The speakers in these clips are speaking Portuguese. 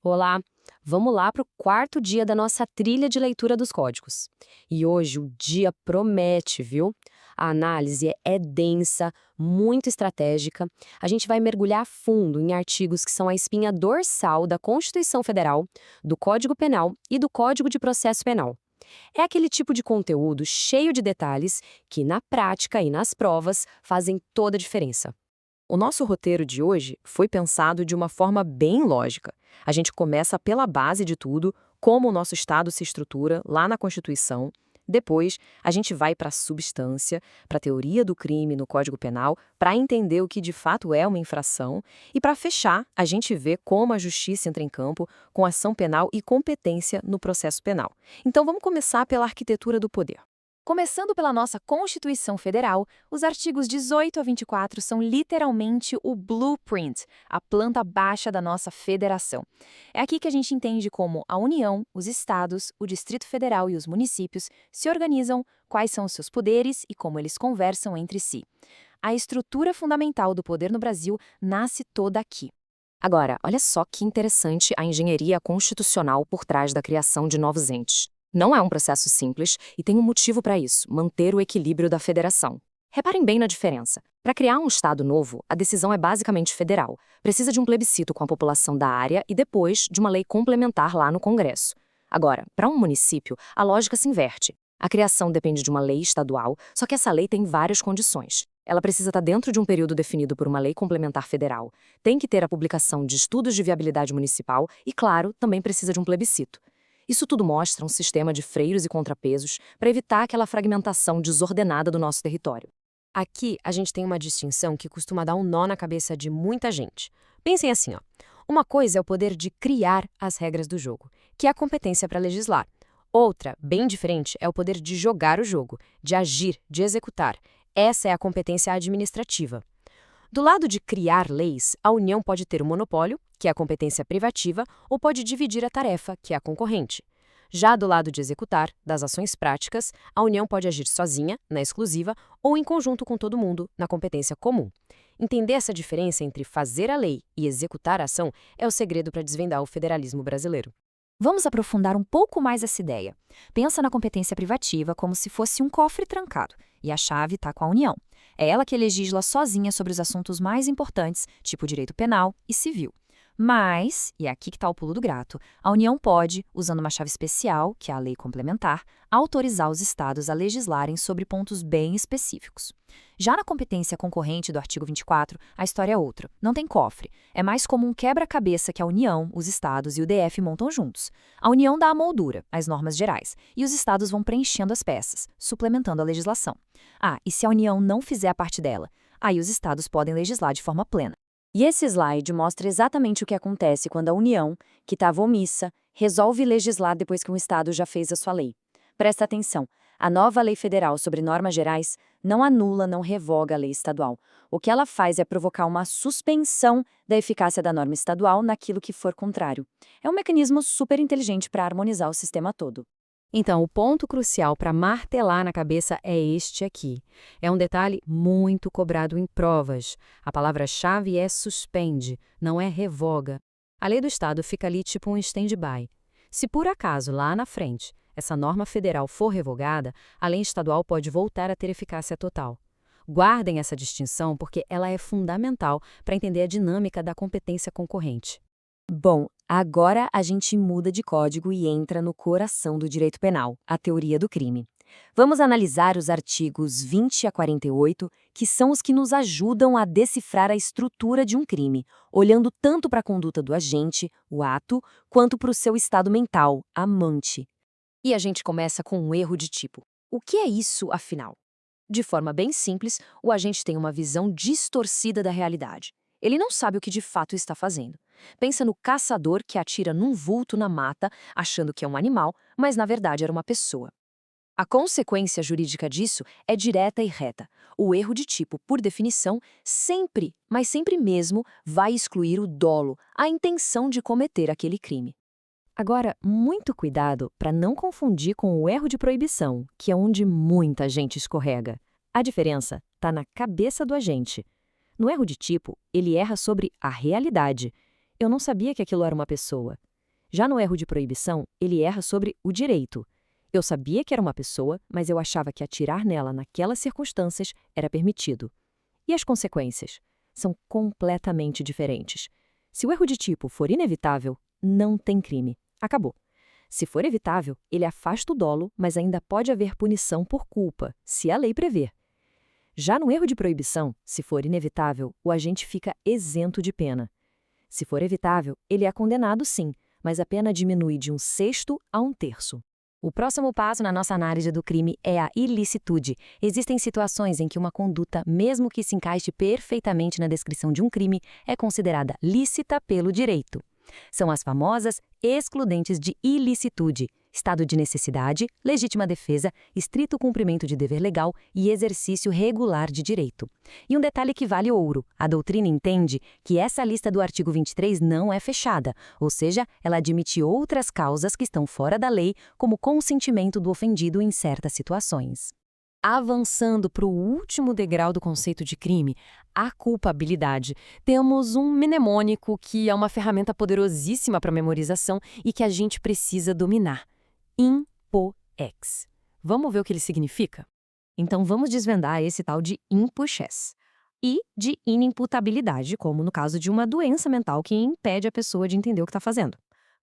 Olá, vamos lá para o quarto dia da nossa trilha de leitura dos códigos. E hoje o dia promete, viu? A análise é densa, muito estratégica. A gente vai mergulhar a fundo em artigos que são a espinha dorsal da Constituição Federal, do Código Penal e do Código de Processo Penal. É aquele tipo de conteúdo cheio de detalhes que, na prática e nas provas, fazem toda a diferença. O nosso roteiro de hoje foi pensado de uma forma bem lógica. A gente começa pela base de tudo, como o nosso Estado se estrutura lá na Constituição. Depois, a gente vai para a substância, para a teoria do crime no Código Penal, para entender o que de fato é uma infração. E para fechar, a gente vê como a justiça entra em campo com ação penal e competência no processo penal. Então, vamos começar pela arquitetura do poder. Começando pela nossa Constituição Federal, os artigos 18 a 24 são literalmente o blueprint, a planta baixa da nossa federação. É aqui que a gente entende como a União, os estados, o Distrito Federal e os municípios se organizam, quais são os seus poderes e como eles conversam entre si. A estrutura fundamental do poder no Brasil nasce toda aqui. Agora, olha só que interessante a engenharia constitucional por trás da criação de novos entes. Não é um processo simples e tem um motivo para isso: manter o equilíbrio da federação. Reparem bem na diferença. Para criar um Estado novo, a decisão é basicamente federal. Precisa de um plebiscito com a população da área e depois de uma lei complementar lá no Congresso. Agora, para um município, a lógica se inverte. A criação depende de uma lei estadual, só que essa lei tem várias condições. Ela precisa estar dentro de um período definido por uma lei complementar federal. Tem que ter a publicação de estudos de viabilidade municipal e, claro, também precisa de um plebiscito. Isso tudo mostra um sistema de freios e contrapesos para evitar aquela fragmentação desordenada do nosso território. Aqui a gente tem uma distinção que costuma dar um nó na cabeça de muita gente. Pensem assim, ó. Uma coisa é o poder de criar as regras do jogo, que é a competência para legislar. Outra, bem diferente, é o poder de jogar o jogo, de agir, de executar. Essa é a competência administrativa. Do lado de criar leis, a União pode ter o monopólio, que é a competência privativa, ou pode dividir a tarefa, que é a concorrente. Já do lado de executar, das ações práticas, a União pode agir sozinha, na exclusiva, ou em conjunto com todo mundo, na competência comum. Entender essa diferença entre fazer a lei e executar a ação é o segredo para desvendar o federalismo brasileiro. Vamos aprofundar um pouco mais essa ideia. Pensa na competência privativa como se fosse um cofre trancado, e a chave está com a União. É ela que legisla sozinha sobre os assuntos mais importantes, tipo direito penal e civil. Mas, e é aqui que está o pulo do gato, a União pode, usando uma chave especial, que é a lei complementar, autorizar os estados a legislarem sobre pontos bem específicos. Já na competência concorrente do artigo 24, a história é outra. Não tem cofre. É mais como um quebra-cabeça que a União, os estados e o DF montam juntos. A União dá a moldura, as normas gerais, e os estados vão preenchendo as peças, suplementando a legislação. E se a União não fizer a parte dela? Aí os estados podem legislar de forma plena. E esse slide mostra exatamente o que acontece quando a União, que estava omissa, resolve legislar depois que um Estado já fez a sua lei. Presta atenção, a nova lei federal sobre normas gerais não anula, não revoga a lei estadual. O que ela faz é provocar uma suspensão da eficácia da norma estadual naquilo que for contrário. É um mecanismo super inteligente para harmonizar o sistema todo. Então, o ponto crucial para martelar na cabeça é este aqui. É um detalhe muito cobrado em provas. A palavra-chave é suspende, não é revoga. A lei do Estado fica ali tipo um stand-by. Se por acaso, lá na frente, essa norma federal for revogada, a lei estadual pode voltar a ter eficácia total. Guardem essa distinção porque ela é fundamental para entender a dinâmica da competência concorrente. Bom, agora a gente muda de código e entra no coração do direito penal, a teoria do crime. Vamos analisar os artigos 20 a 48, que são os que nos ajudam a decifrar a estrutura de um crime, olhando tanto para a conduta do agente, o ato, quanto para o seu estado mental, a mente. E a gente começa com um erro de tipo. O que é isso, afinal? De forma bem simples, o agente tem uma visão distorcida da realidade. Ele não sabe o que de fato está fazendo. Pensa no caçador que atira num vulto na mata, achando que é um animal, mas na verdade era uma pessoa. A consequência jurídica disso é direta e reta. O erro de tipo, por definição, sempre, mas sempre mesmo, vai excluir o dolo, a intenção de cometer aquele crime. Agora, muito cuidado para não confundir com o erro de proibição, que é onde muita gente escorrega. A diferença está na cabeça do agente. No erro de tipo, ele erra sobre a realidade. Eu não sabia que aquilo era uma pessoa. Já no erro de proibição, ele erra sobre o direito. Eu sabia que era uma pessoa, mas eu achava que atirar nela naquelas circunstâncias era permitido. E as consequências? São completamente diferentes. Se o erro de tipo for inevitável, não tem crime. Acabou. Se for evitável, ele afasta o dolo, mas ainda pode haver punição por culpa, se a lei prever. Já no erro de proibição, se for inevitável, o agente fica isento de pena. Se for evitável, ele é condenado sim, mas a pena diminui de 1/6 a 1/3. O próximo passo na nossa análise do crime é a ilicitude. Existem situações em que uma conduta, mesmo que se encaixe perfeitamente na descrição de um crime, é considerada lícita pelo direito. São as famosas excludentes de ilicitude: estado de necessidade, legítima defesa, estrito cumprimento de dever legal e exercício regular de direito. E um detalhe que vale ouro: a doutrina entende que essa lista do artigo 23 não é fechada, ou seja, ela admite outras causas que estão fora da lei, como consentimento do ofendido em certas situações. Avançando para o último degrau do conceito de crime, a culpabilidade, temos um mnemônico que é uma ferramenta poderosíssima para memorização e que a gente precisa dominar: IMPO-X. Vamos ver o que ele significa? Então vamos desvendar esse tal de IMPO-X. I de inimputabilidade, como no caso de uma doença mental que impede a pessoa de entender o que está fazendo.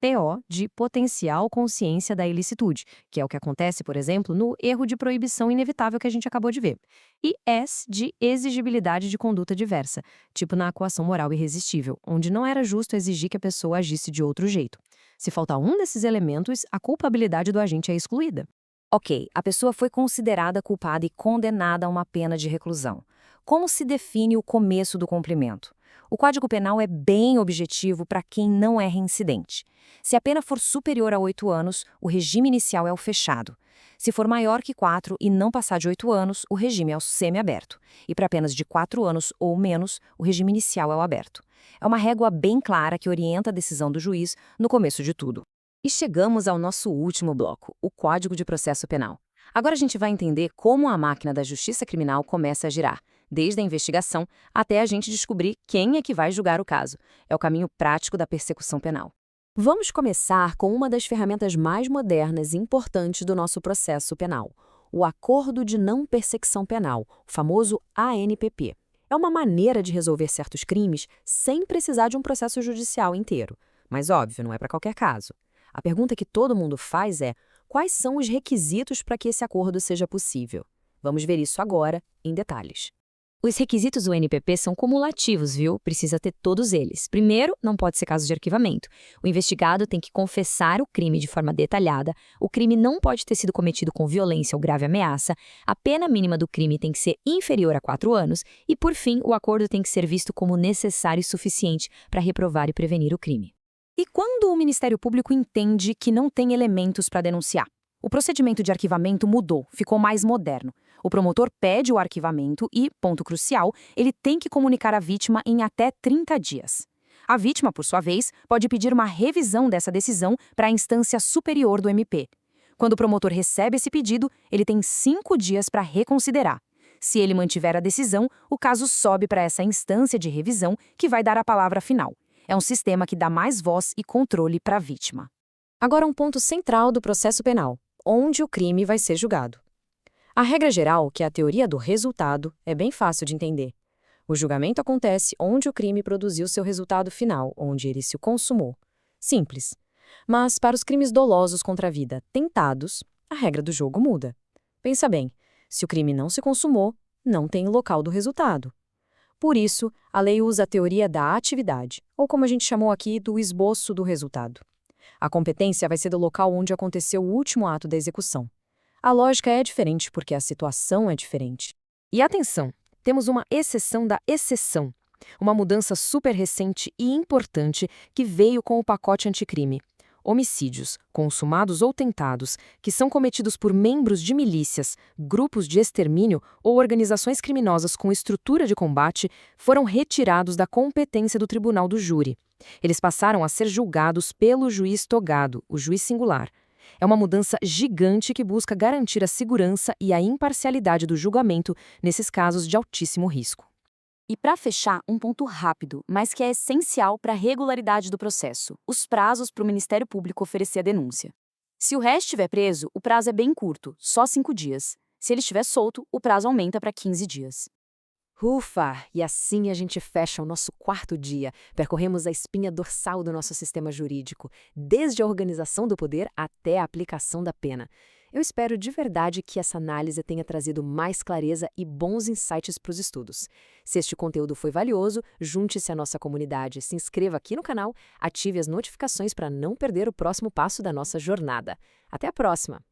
PO de potencial consciência da ilicitude, que é o que acontece, por exemplo, no erro de proibição inevitável que a gente acabou de ver. E S de exigibilidade de conduta diversa, tipo na coação moral irresistível, onde não era justo exigir que a pessoa agisse de outro jeito. Se faltar um desses elementos, a culpabilidade do agente é excluída. Ok, a pessoa foi considerada culpada e condenada a uma pena de reclusão. Como se define o começo do cumprimento? O Código Penal é bem objetivo para quem não é reincidente. Se a pena for superior a 8 anos, o regime inicial é o fechado. Se for maior que 4 e não passar de 8 anos, o regime é o semiaberto. E para penas de 4 anos ou menos, o regime inicial é o aberto. É uma régua bem clara que orienta a decisão do juiz no começo de tudo. E chegamos ao nosso último bloco, o Código de Processo Penal. Agora a gente vai entender como a máquina da justiça criminal começa a girar, desde a investigação até a gente descobrir quem é que vai julgar o caso. É o caminho prático da persecução penal. Vamos começar com uma das ferramentas mais modernas e importantes do nosso processo penal, o Acordo de Não Persecução Penal, o famoso ANPP. É uma maneira de resolver certos crimes sem precisar de um processo judicial inteiro. Mas, óbvio, não é para qualquer caso. A pergunta que todo mundo faz é: quais são os requisitos para que esse acordo seja possível? Vamos ver isso agora, em detalhes. Os requisitos do NPP são cumulativos, viu? Precisa ter todos eles. Primeiro, não pode ser caso de arquivamento. O investigado tem que confessar o crime de forma detalhada, o crime não pode ter sido cometido com violência ou grave ameaça, a pena mínima do crime tem que ser inferior a 4 anos e, por fim, o acordo tem que ser visto como necessário e suficiente para reprovar e prevenir o crime. E quando o Ministério Público entende que não tem elementos para denunciar? O procedimento de arquivamento mudou, ficou mais moderno. O promotor pede o arquivamento e, ponto crucial, ele tem que comunicar a vítima em até 30 dias. A vítima, por sua vez, pode pedir uma revisão dessa decisão para a instância superior do MP. Quando o promotor recebe esse pedido, ele tem 5 dias para reconsiderar. Se ele mantiver a decisão, o caso sobe para essa instância de revisão que vai dar a palavra final. É um sistema que dá mais voz e controle para a vítima. Agora um ponto central do processo penal: onde o crime vai ser julgado. A regra geral, que é a teoria do resultado, é bem fácil de entender. O julgamento acontece onde o crime produziu seu resultado final, onde ele se consumou. Simples. Mas para os crimes dolosos contra a vida tentados, a regra do jogo muda. Pensa bem, se o crime não se consumou, não tem o local do resultado. Por isso, a lei usa a teoria da atividade, ou como a gente chamou aqui, do esboço do resultado. A competência vai ser do local onde aconteceu o último ato da execução. A lógica é diferente porque a situação é diferente. E atenção, temos uma exceção da exceção, uma mudança super recente e importante que veio com o pacote anticrime. Homicídios, consumados ou tentados, que são cometidos por membros de milícias, grupos de extermínio ou organizações criminosas com estrutura de combate, foram retirados da competência do tribunal do júri. Eles passaram a ser julgados pelo juiz togado, o juiz singular. É uma mudança gigante que busca garantir a segurança e a imparcialidade do julgamento nesses casos de altíssimo risco. E para fechar, um ponto rápido, mas que é essencial para a regularidade do processo: os prazos para o Ministério Público oferecer a denúncia. Se o réu estiver preso, o prazo é bem curto, só 5 dias. Se ele estiver solto, o prazo aumenta para 15 dias. Ufa! E assim a gente fecha o nosso quarto dia. Percorremos a espinha dorsal do nosso sistema jurídico, desde a organização do poder até a aplicação da pena. Eu espero de verdade que essa análise tenha trazido mais clareza e bons insights para os estudos. Se este conteúdo foi valioso, junte-se à nossa comunidade, se inscreva aqui no canal, ative as notificações para não perder o próximo passo da nossa jornada. Até a próxima!